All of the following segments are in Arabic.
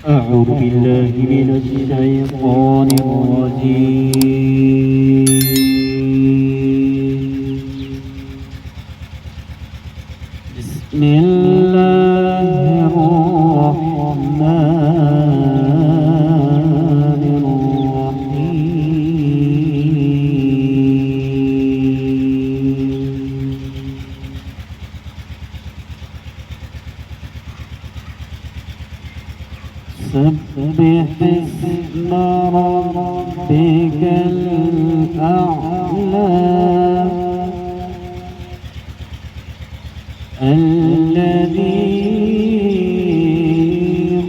أعوذ بالله من الشيطان الرجيم. بسم الله الرحمن الرحيم. سبح اسم ربك الأعلى الذي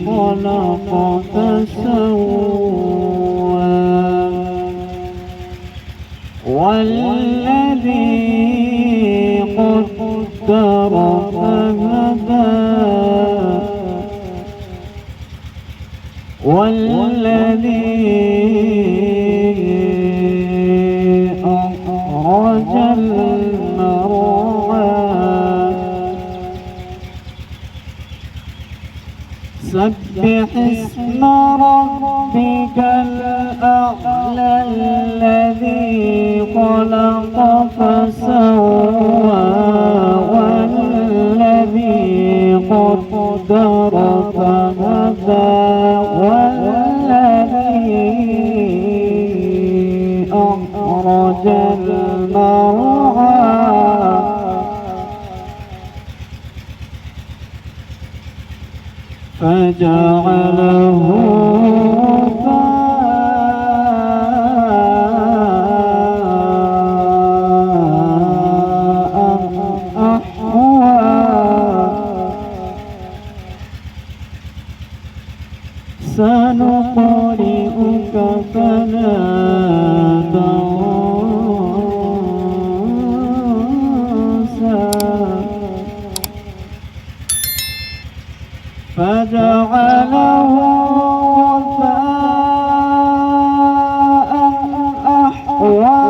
خلق فسوى والذي قدر فهدى والذي أخرج المرعى سبح اسم ربك الأعلى الذي خلق فسوى والذي قدر فهدى أخرج المرعى فجعله غثاء أحوى سنقرئك فلا فجعله غثاء أحوى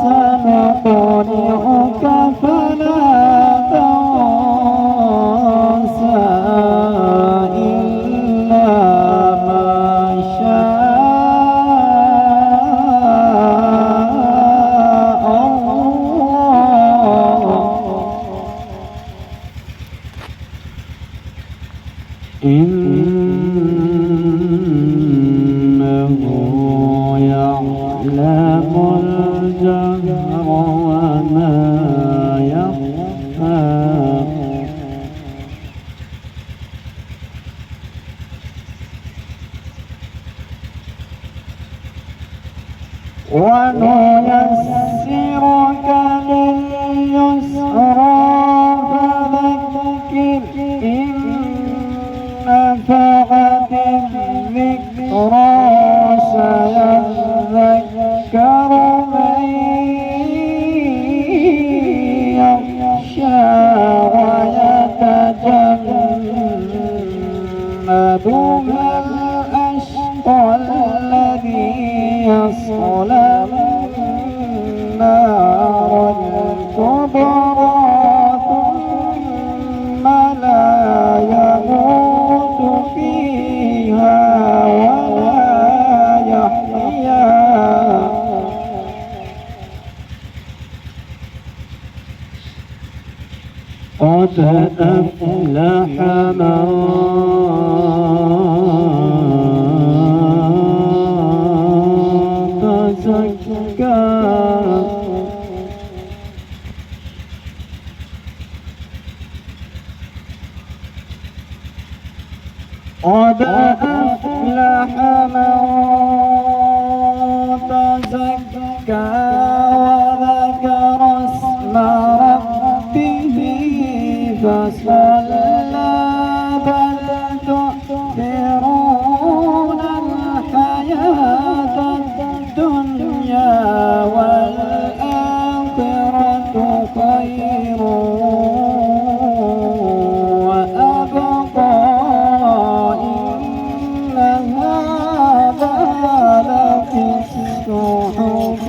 سنقرئك فلا تنسى إلا ما شاء إنه يعلم الجهر وما يخفى ونيسرك لليسرى فذكر إن نفعت الذكرى سيذكر من يخشى ويتجنبها الأشقى الذي يصلى النار الكبرى ثم لا يموت فيها ولا يحيا قد أفلح من تزكى قد أفلح من تزكى وذكر اسم ربه فصلى بل تؤثرون الحياة الدنيا والآخرة خير وأبقى إن هذا لفي الصحف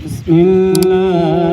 بسم الله